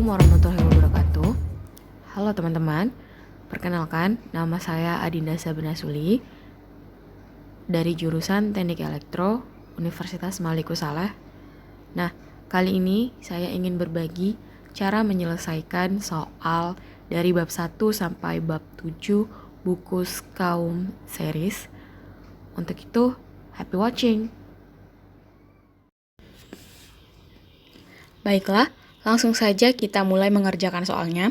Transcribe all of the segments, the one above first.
Assalamualaikum warahmatullahi wabarakatuh. Halo teman-teman, perkenalkan nama saya Adinda Sabrina Suli dari jurusan Teknik Elektro Universitas Maliku Saleh. Nah, kali ini saya ingin berbagi cara menyelesaikan soal dari bab 1 sampai bab 7 buku Skaum series. Untuk itu, happy watching. Baiklah, langsung saja kita mulai mengerjakan soalnya.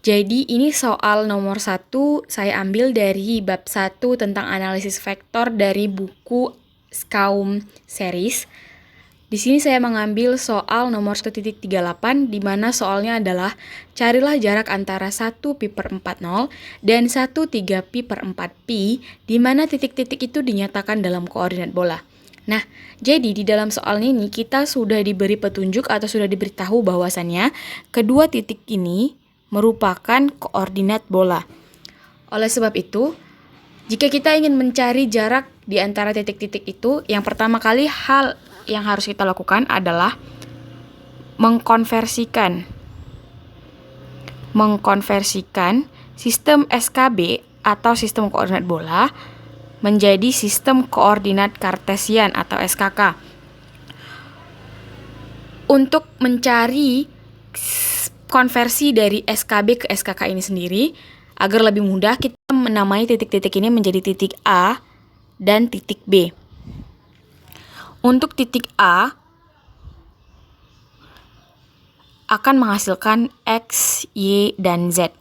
Jadi ini soal nomor 1 saya ambil dari bab 1 tentang analisis vektor dari buku Skaum series. Di sini saya mengambil soal nomor 1.38 di mana soalnya adalah carilah jarak antara 1 pi per 40 dan 1 3 pi per 4 pi di mana titik-titik itu dinyatakan dalam koordinat bola. Nah, jadi di dalam soal ini kita sudah diberi petunjuk atau sudah diberitahu bahwasannya kedua titik ini merupakan koordinat bola. Oleh sebab itu, jika kita ingin mencari jarak di antara titik-titik itu, yang pertama kali hal yang harus kita lakukan adalah mengkonversikan sistem SKB atau sistem koordinat bola menjadi sistem koordinat kartesian atau SKK. Untuk mencari konversi dari SKB ke SKK ini sendiri, agar lebih mudah kita menamai titik-titik ini menjadi titik A dan titik B. Untuk titik A akan menghasilkan X, Y, dan Z.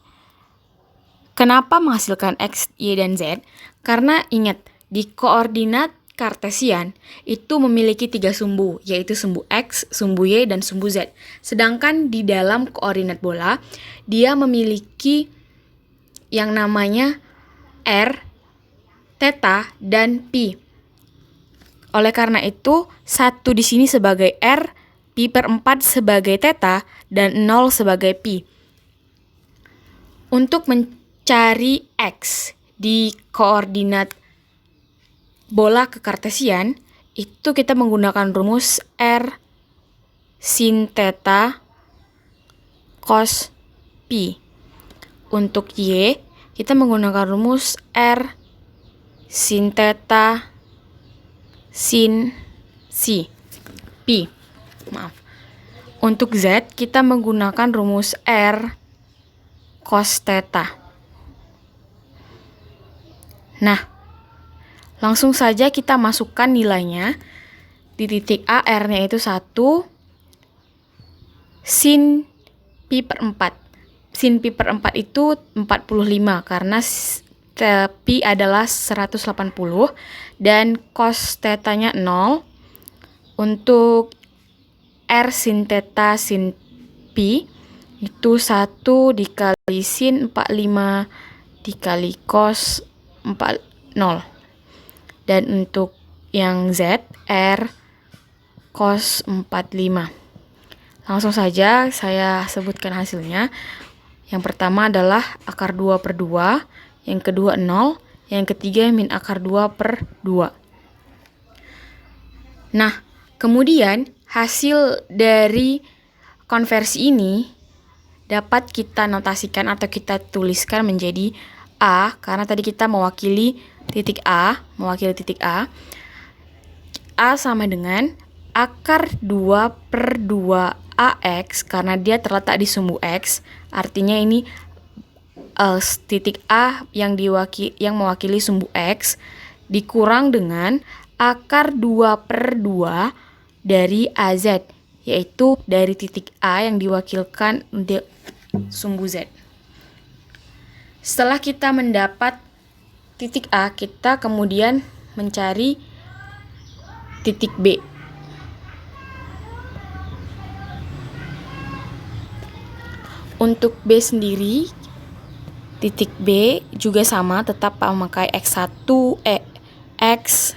Kenapa menghasilkan X, Y, dan Z? Karena ingat, di koordinat kartesian itu memiliki 3 sumbu, yaitu sumbu X, sumbu Y, dan sumbu Z. Sedangkan di dalam koordinat bola, dia memiliki yang namanya R, theta, dan pi. Oleh karena itu, 1 di sini sebagai R, pi per 4 sebagai theta, dan 0 sebagai pi. Untuk mencari X di koordinat bola ke kartesian, itu kita menggunakan rumus R sin theta cos pi. Untuk Y, kita menggunakan rumus R sin theta sin pi. Untuk Z, kita menggunakan rumus R cos theta. Nah, langsung saja kita masukkan nilainya. Di titik A, R-nya itu 1 sin pi per 4. Sin pi per 4 itu 45 karena pi adalah 180 dan cos theta-nya 0. Untuk R sin theta sin pi itu 1 dikali sin 45 dikali cos 0. Dan untuk yang Z, R cos 45. Langsung saja saya sebutkan hasilnya. Yang pertama adalah akar 2 per 2, yang kedua 0, yang ketiga min akar 2 per 2. Nah, kemudian hasil dari konversi ini dapat kita notasikan atau kita tuliskan menjadi A, karena tadi kita mewakili titik A. A sama dengan akar 2 per 2 AX, karena dia terletak di sumbu X, artinya ini titik A yang mewakili sumbu X, dikurang dengan akar 2 per 2 dari AZ, yaitu dari titik A yang diwakilkan di sumbu Z. Setelah kita mendapat titik A, kita kemudian mencari titik B. Untuk B sendiri, titik B juga sama, tetap memakai X1, X,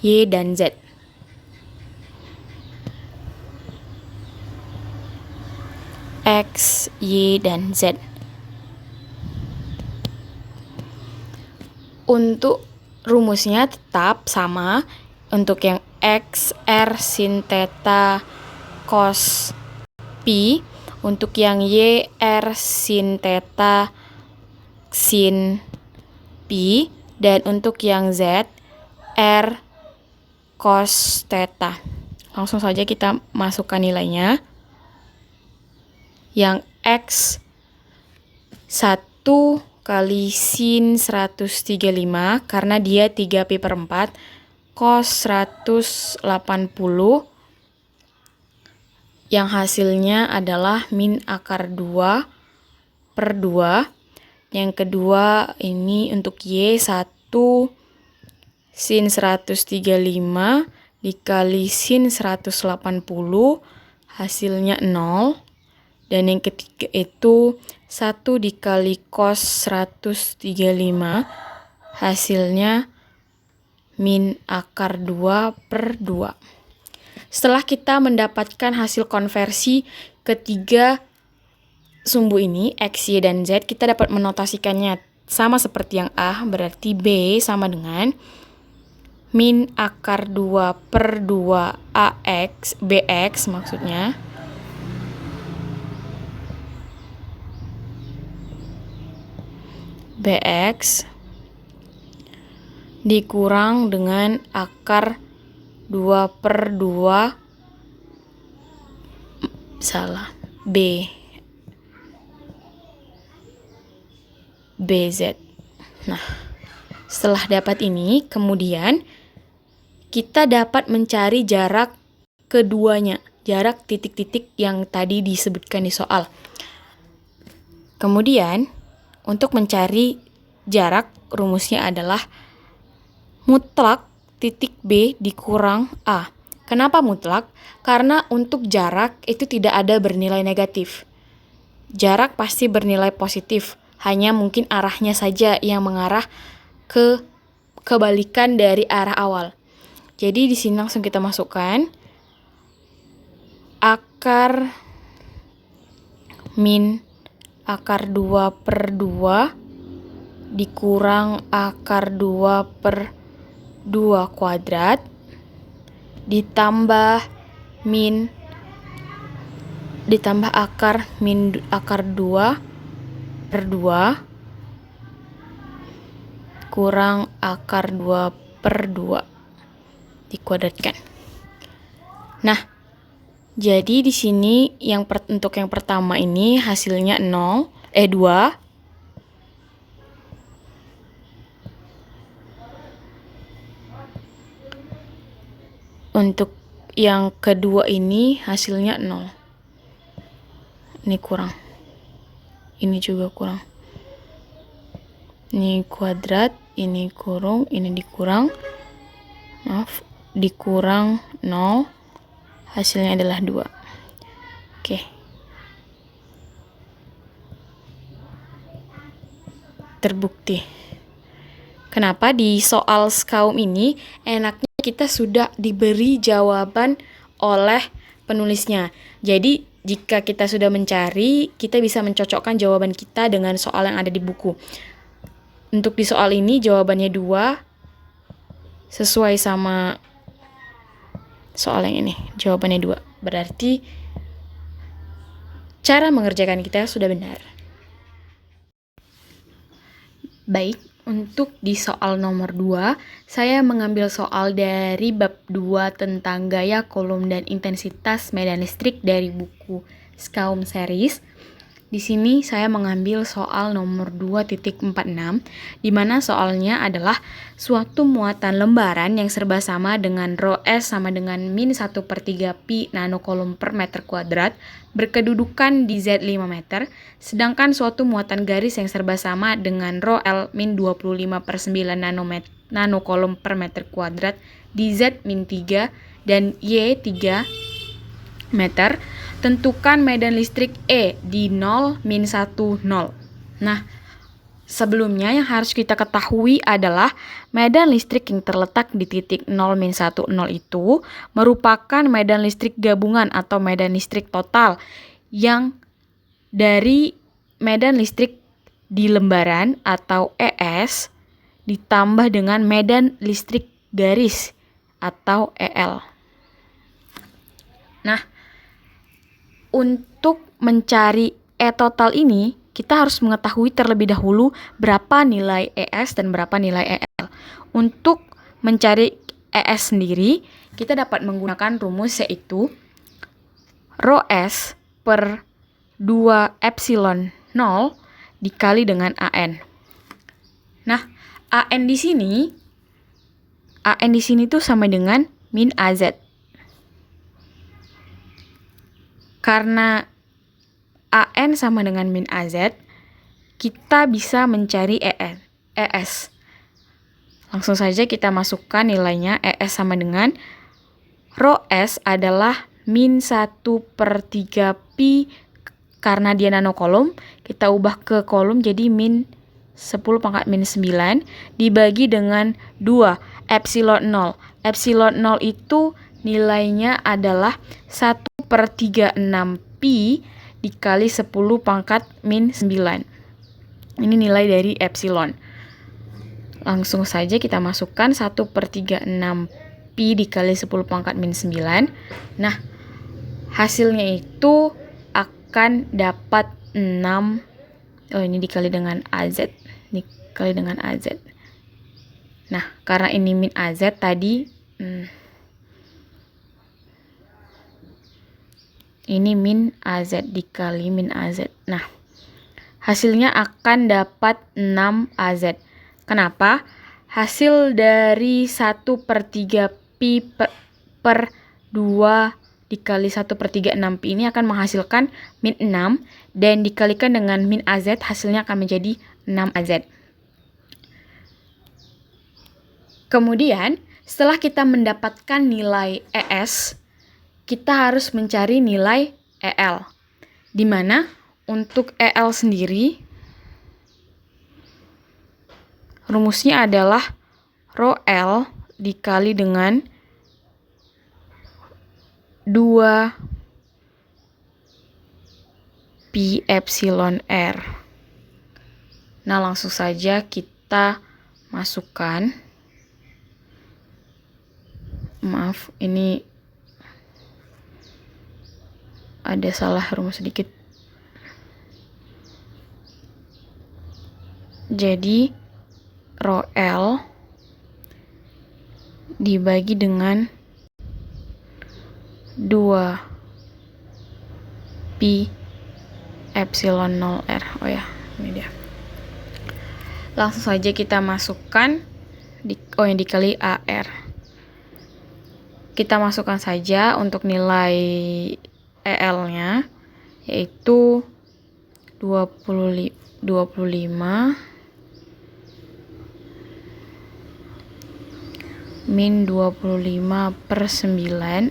Y, dan Z. X, Y, dan Z. Untuk rumusnya tetap sama. Untuk yang X, R sin theta cos P Pi. Untuk yang Y, R sin theta sin Pi. Dan untuk yang Z, R cos theta. Langsung saja kita masukkan nilainya. Yang X 1 kali sin 135 karena dia 3 pi per 4 cos 180 yang hasilnya adalah min akar 2 per 2. Yang kedua ini untuk Y 1 sin 135 dikali sin 180 hasilnya 0. Dan yang ketiga itu 1 dikali cos 135 hasilnya min akar 2 per 2. Setelah kita mendapatkan hasil konversi ketiga sumbu ini, X, Y, dan Z, kita dapat menotasikannya sama seperti yang A, berarti B sama dengan min akar 2 per 2 AX, BX maksudnya, BX dikurang dengan akar 2 per 2 B BZ. Nah, setelah dapat ini, kemudian kita dapat mencari jarak keduanya, jarak titik-titik yang tadi disebutkan di soal. Kemudian, untuk mencari jarak, rumusnya adalah mutlak titik B dikurang A. Kenapa mutlak? Karena untuk jarak itu tidak ada bernilai negatif. Jarak pasti bernilai positif, hanya mungkin arahnya saja yang mengarah ke kebalikan dari arah awal. Jadi di sini langsung kita masukkan akar min akar 2 per 2 dikurang akar 2 per 2 kuadrat ditambah akar min akar 2 per 2 kurang akar 2 per 2 dikuadratkan. Nah, jadi di sini untuk yang pertama ini hasilnya 2. Untuk yang kedua ini hasilnya 0. Ini kurang. Ini juga kurang. Ini kuadrat, ini kurung, ini dikurang. Maaf, dikurang 0. Hasilnya adalah 2. Oke. Terbukti. Kenapa di soal SKAUM ini enaknya kita sudah diberi jawaban oleh penulisnya. Jadi jika kita sudah mencari, kita bisa mencocokkan jawaban kita dengan soal yang ada di buku. Untuk di soal ini jawabannya 2 sesuai sama soal yang ini. Jawabannya 2. Berarti cara mengerjakan kita sudah benar. Baik, untuk di soal nomor 2, saya mengambil soal dari bab 2 tentang gaya, kolom, dan intensitas medan listrik dari buku SKAUM series. Di sini saya mengambil soal nomor 2.46, di mana soalnya adalah suatu muatan lembaran yang serba sama dengan rho S sama dengan min 1/3 pi nanokolom per meter kuadrat, berkedudukan di Z 5 meter, sedangkan suatu muatan garis yang serba sama dengan rho L min 25/9 nanokolom per meter kuadrat di Z min 3 dan Y 3 meter, tentukan medan listrik E di 0, min 1, 0. Nah, sebelumnya yang harus kita ketahui adalah medan listrik yang terletak di titik 0, min 1, 0 itu merupakan medan listrik gabungan atau medan listrik total yang dari medan listrik di lembaran atau ES ditambah dengan medan listrik garis atau EL. Nah, Untuk mencari E total ini, kita harus mengetahui terlebih dahulu berapa nilai ES dan berapa nilai EL. Untuk mencari ES sendiri, kita dapat menggunakan rumus yaitu rho S per 2 epsilon 0 dikali dengan AN. Nah, AN di sini tuh sama dengan min AZ. Karena AN sama dengan min AZ, kita bisa mencari ES. Langsung saja kita masukkan nilainya. ES sama dengan rho S adalah min 1/3 pi, karena dia nanokolom, kita ubah ke kolom jadi min 10 pangkat min 9 dibagi dengan 2 epsilon 0. Epsilon 0 itu nilainya adalah 1/36 pi dikali 10 pangkat min 9. Ini nilai dari epsilon. Langsung saja kita masukkan 1/36 pi dikali 10 pangkat min 9. Nah, hasilnya itu akan dapat 6. Ini dikali dengan AZ. Dikali dengan AZ. Nah, karena ini min AZ tadi, ini min AZ dikali min AZ. Nah, hasilnya akan dapat 6 AZ. Kenapa? Hasil dari 1/3 pi per 2 dikali 1/36 pi ini akan menghasilkan min 6, dan dikalikan dengan min AZ, hasilnya akan menjadi 6 AZ. Kemudian, setelah kita mendapatkan nilai ES, kita harus mencari nilai EL. Di mana untuk EL sendiri, rumusnya adalah rho L dikali dengan 2 pi epsilon R. Nah, langsung saja kita masukkan. Maaf, ini ada salah rumus sedikit. Jadi rho L dibagi dengan 2 pi epsilon 0 R. Oh ya, ini dia. Langsung saja kita masukkan yang dikali AR. Kita masukkan saja untuk nilai EL-nya, yaitu 25 min 25/9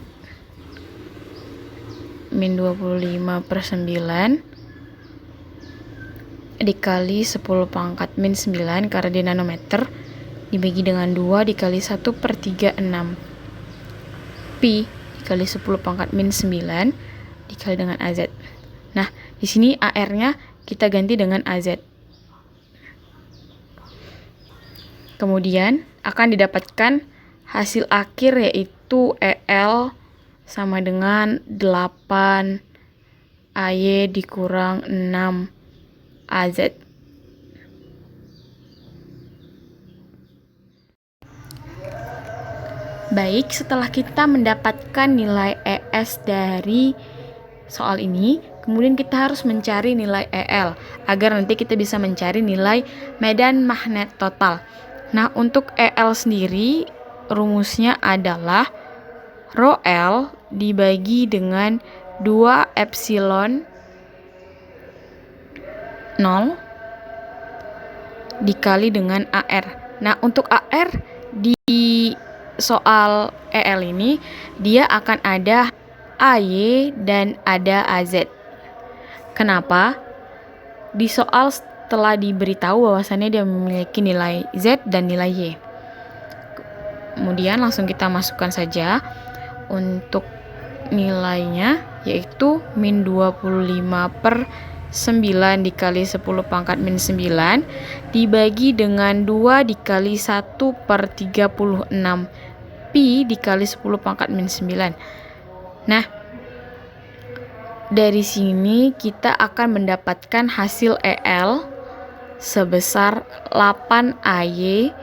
dikali 10 pangkat min 9 karena di nanometer, dibagi dengan 2 dikali 1/36 pi dikali 10 pangkat min 9 dikali dengan AZ. Nah, di sini AR-nya kita ganti dengan AZ. Kemudian akan didapatkan hasil akhir, yaitu EL sama dengan 8 AY dikurang 6 AZ. Baik, setelah kita mendapatkan nilai ES dari soal ini, kemudian kita harus mencari nilai EL agar nanti kita bisa mencari nilai medan magnet total. Nah, untuk EL sendiri rumusnya adalah rho L dibagi dengan 2 epsilon 0 dikali dengan AR. Nah, untuk AR di soal EL ini, dia akan ada AY dan ada AZ. Kenapa? Di soal telah diberitahu bahwasannya dia memiliki nilai Z dan nilai Y. Kemudian langsung kita masukkan saja untuk nilainya, yaitu min 25/9 dikali 10 pangkat min 9 dibagi dengan 2 dikali 1/36 pi dikali 10 pangkat min 9. Nah, dari sini kita akan mendapatkan hasil EL sebesar 8AY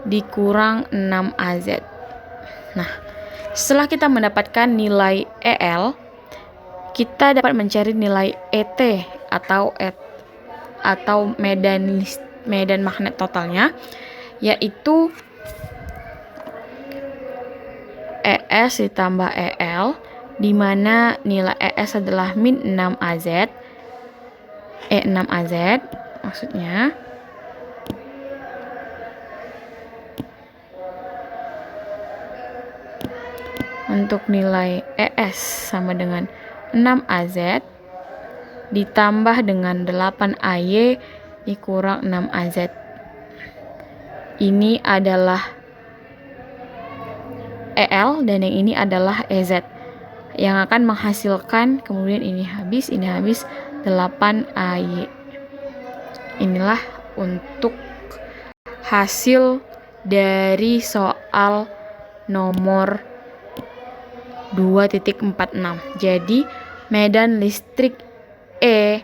dikurang 6AZ. Nah, setelah kita mendapatkan nilai EL, kita dapat mencari nilai ET atau medan magnet totalnya, yaitu ES ditambah EL, di mana nilai ES adalah min 6AZ, E6AZ maksudnya. Untuk nilai ES sama dengan 6AZ ditambah dengan 8AY dikurang 6AZ. Ini adalah EL dan yang ini adalah EZ yang akan menghasilkan, kemudian ini habis 8AY. Inilah untuk hasil dari soal nomor 2.46. Jadi medan listrik E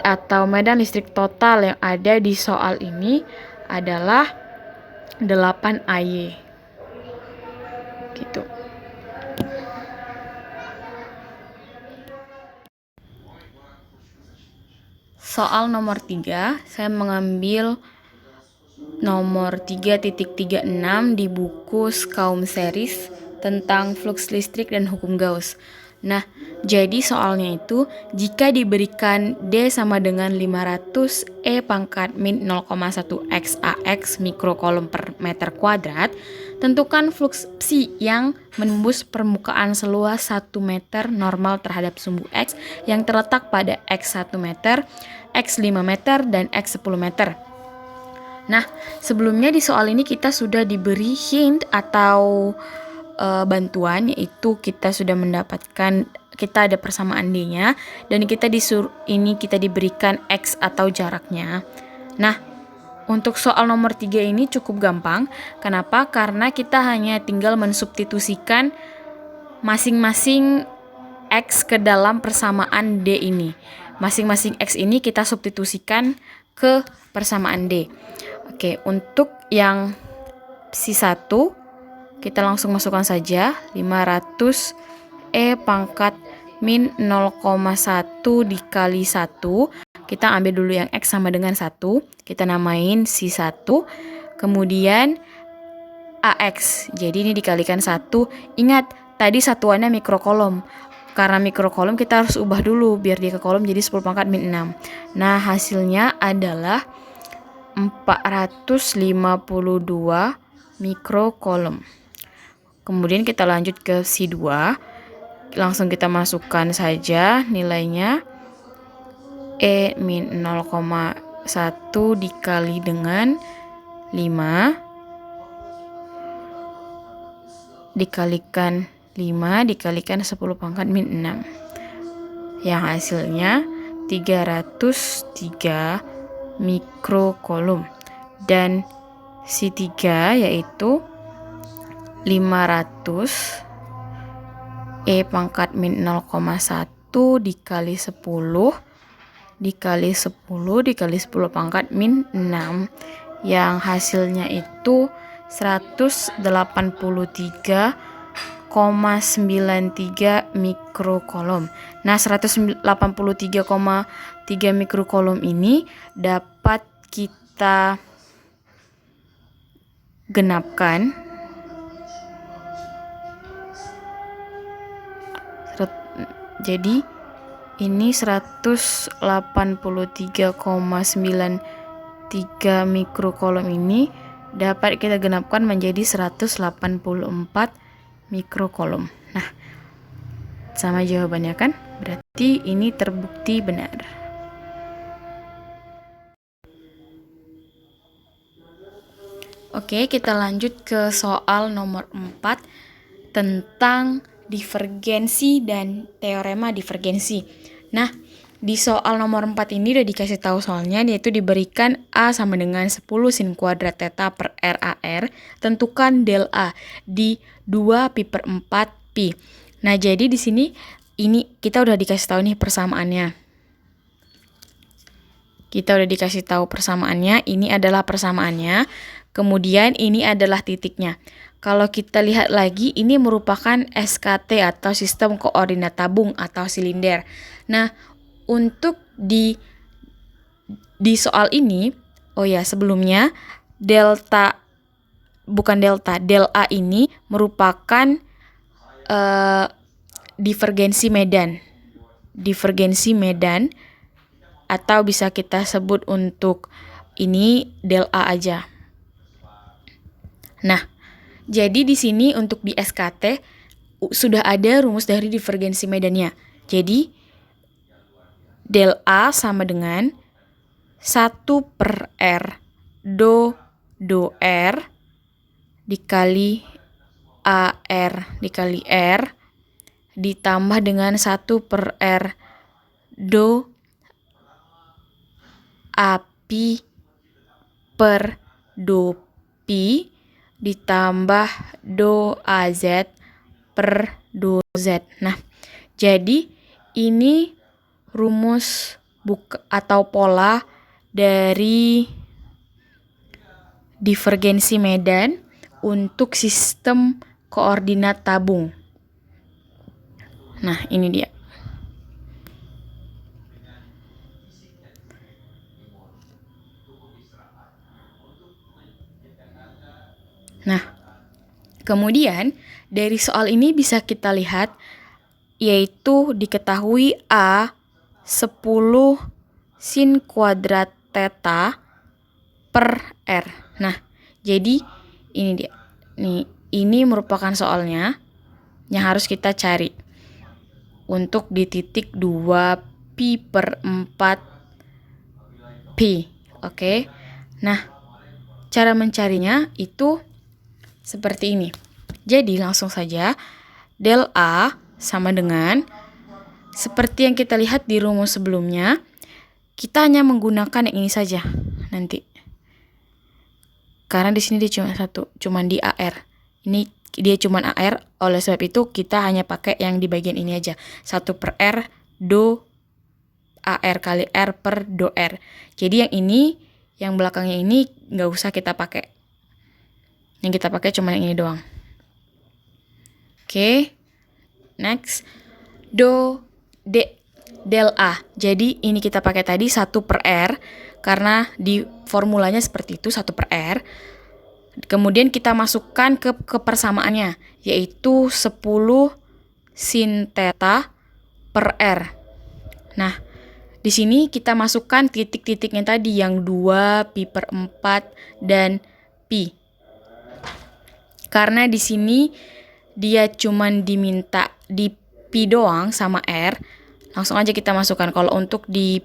atau medan listrik total yang ada di soal ini adalah 8AY. Gitu. Soal nomor 3, saya mengambil nomor 3.36 di buku Skaum Series tentang flux listrik dan hukum Gauss. Nah, jadi soalnya itu jika diberikan D sama dengan 500 E pangkat min 0,1 XAX mikrokolom per meter kuadrat, tentukan flux psi yang menembus permukaan seluas 1 meter normal terhadap sumbu X yang terletak pada X 1 meter, X 5 meter, dan X 10 meter. Nah, sebelumnya di soal ini kita sudah diberi hint atau bantuan, yaitu kita sudah mendapatkan, kita ada persamaan D-nya dan kita diberikan X atau jaraknya. Nah, untuk soal nomor 3 ini cukup gampang. Kenapa? Karena kita hanya tinggal mensubstitusikan masing-masing X ke dalam persamaan D ini. Masing-masing X ini kita substitusikan ke persamaan D. Oke, untuk yang psi 1 kita langsung masukkan saja 500 E pangkat min 0,1 dikali 1. Kita ambil dulu yang X sama dengan 1. Kita namain psi 1. Kemudian AX. Jadi ini dikalikan 1. Ingat, tadi satuannya mikrokolom. Karena mikrokolom kita harus ubah dulu biar dia ke kolom, jadi 10 pangkat min 6. Nah, hasilnya adalah 452 mikrokolom. Kemudian kita lanjut ke psi 2. Langsung kita masukkan saja nilainya. E min 0,1 dikali dengan 5 dikalikan 10 pangkat min 6. Yang hasilnya 303 mikrokolom. Dan psi 3 yaitu 500 E pangkat min 0,1 dikali 10 dikali 10 pangkat min 6, yang hasilnya itu 183,93 mikrokolom. Nah, 183,3 mikrokolom ini dapat kita genapkan. Jadi ini 183,93 mikrokolom ini dapat kita genapkan menjadi 184 mikrokolom. Nah, sama jawabannya kan? Berarti ini terbukti benar. Oke, kita lanjut ke soal nomor 4 tentang divergensi dan teorema divergensi. Nah, di soal nomor 4 ini udah dikasih tahu soalnya, yaitu diberikan A sama dengan 10 sin kuadrat theta per RAR. Tentukan del A di 2 pi per 4 pi. Nah, jadi di sini ini kita udah dikasih tahu nih persamaannya. Ini adalah persamaannya. Kemudian ini adalah titiknya. Kalau kita lihat lagi, ini merupakan SKT atau sistem koordinat tabung atau silinder. Nah, untuk di soal ini, sebelumnya del A ini merupakan divergensi medan atau bisa kita sebut untuk ini del A aja. Nah, jadi di sini untuk di SKT sudah ada rumus dari divergensi medannya. Jadi del A sama dengan 1/R do R dikali AR dikali R ditambah dengan 1/R do AP per do P ditambah do AZ per do Z. Nah, jadi ini rumus atau pola dari divergensi medan untuk sistem koordinat tabung. Nah, ini dia. Nah, kemudian dari soal ini bisa kita lihat yaitu diketahui A 10 sin kuadrat theta per R. Nah, jadi ini dia. Ini merupakan soalnya yang harus kita cari. Untuk di titik 2 pi per 4 pi. Oke. Nah, cara mencarinya itu seperti ini. Jadi langsung saja del A sama dengan seperti yang kita lihat di rumus sebelumnya. Kita hanya menggunakan yang ini saja nanti. Karena di sini dia cuma di AR. Ini dia cuma AR, oleh sebab itu kita hanya pakai yang di bagian ini aja. 1/R do AR kali R per do R. Jadi yang ini, yang belakangnya ini nggak usah kita pakai. Yang kita pakai cuma yang ini doang. Oke. Next. Del A. Jadi ini kita pakai tadi 1/R karena di formulanya seperti itu 1/R. Kemudian kita masukkan ke persamaannya yaitu 10 sin theta per R. Nah, di sini kita masukkan titik-titiknya tadi yang 2, pi per 4 dan pi. Karena di sini dia cuman diminta di pi doang sama R, langsung aja kita masukkan. Kalau untuk di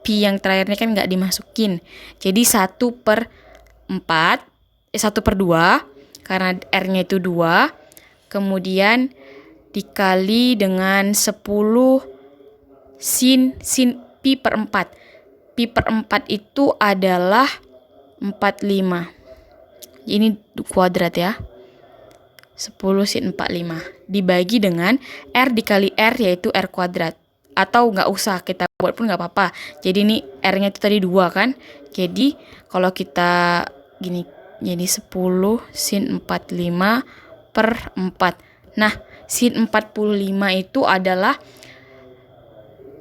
pi yang terakhirnya kan nggak dimasukin. Jadi 1/2 karena R-nya itu 2, kemudian dikali dengan 10 sin pi per 4. Pi per 4 itu adalah 45. Ini kuadrat ya. 10 sin 45 dibagi dengan R dikali R yaitu R kuadrat. Atau nggak usah kita buat pun nggak apa-apa. Jadi ini R-nya itu tadi 2 kan. Jadi kalau kita gini, jadi 10 sin 45 per 4. Nah, sin 45 itu adalah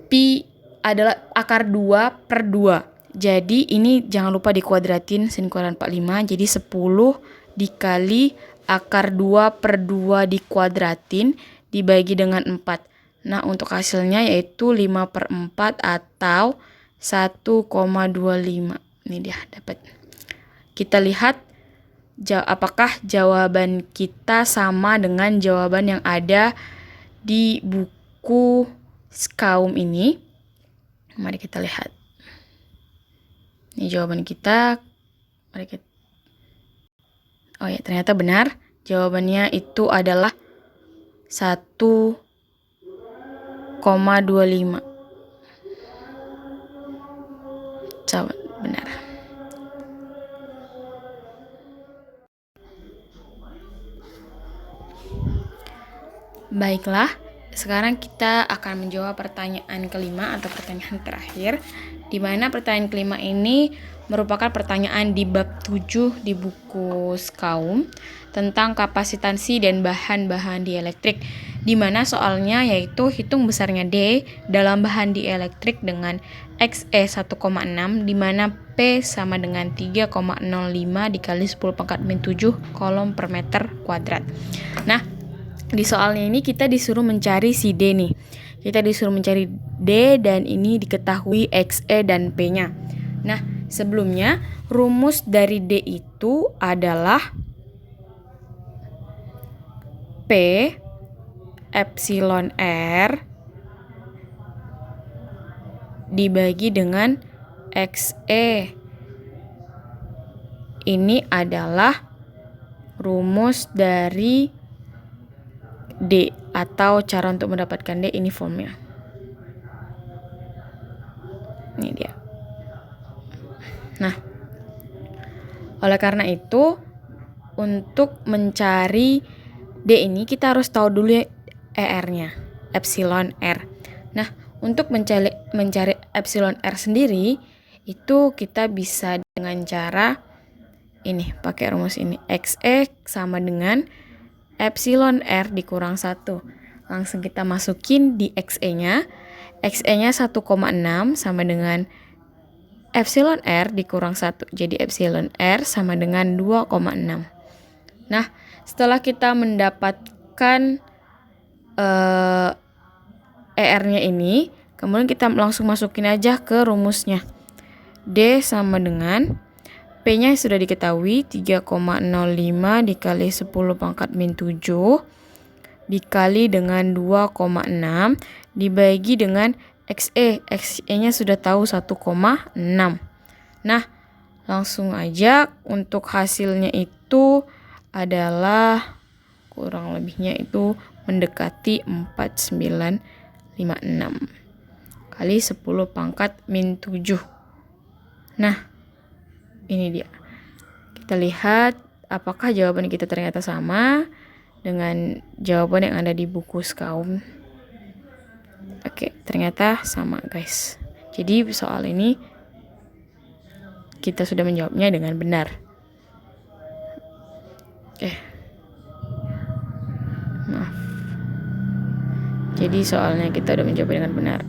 pi adalah akar 2 per 2. Jadi ini jangan lupa dikuadratin sin kuadrat 45. Jadi 10 dikali akar 2 per 2 dikuadratin dibagi dengan 4. Nah, untuk hasilnya yaitu 5/4 atau 1,25. Ini dia dapat. Kita lihat apakah jawaban kita sama dengan jawaban yang ada di buku Skaum ini. Mari kita lihat. Ini jawaban kita. Ternyata benar. Jawabannya itu adalah 1,25. Coba benar. Baiklah, sekarang kita akan menjawab pertanyaan kelima atau pertanyaan terakhir, di mana pertanyaan kelima ini merupakan pertanyaan di bab 7 di buku Skaum tentang kapasitansi dan bahan-bahan dielektrik, di mana soalnya yaitu hitung besarnya D dalam bahan dielektrik dengan Xe 1,6, di mana P sama dengan 3,05 dikali 10 pangkat min 7 kolom per meter kuadrat. Nah, di soalnya ini kita disuruh mencari si D nih. Kita disuruh mencari D dan ini diketahui Xe dan P-nya. Nah, sebelumnya rumus dari D itu adalah P epsilon R dibagi dengan Xe. Ini adalah rumus dari D, atau cara untuk mendapatkan D, ini formnya. Ini dia. Nah, oleh karena itu untuk mencari D ini kita harus tahu dulu ER-nya, epsilon R. Nah, untuk mencari epsilon R sendiri itu kita bisa dengan cara ini, pakai rumus ini. Xe sama dengan epsilon R dikurang 1. Langsung kita masukin di Xe-nya. Xe-nya 1,6 sama dengan epsilon R dikurang 1. Jadi epsilon R sama dengan 2,6. Nah, setelah kita mendapatkan ER-nya ini, kemudian kita langsung masukin aja ke rumusnya. D sama dengan P-nya sudah diketahui 3,05 dikali 10 pangkat min 7 dikali dengan 2,6 dibagi dengan Xe. Xe-nya sudah tahu 1,6. Nah, langsung aja untuk hasilnya itu adalah kurang lebihnya itu mendekati 4956 kali 10 pangkat min 7. Nah, ini dia. Kita lihat apakah jawaban kita ternyata sama dengan jawaban yang ada di buku Skaum. Oke, ternyata sama, guys. Jadi soal ini kita sudah menjawabnya dengan benar. Maaf. Jadi soalnya kita udah menjawab dengan benar.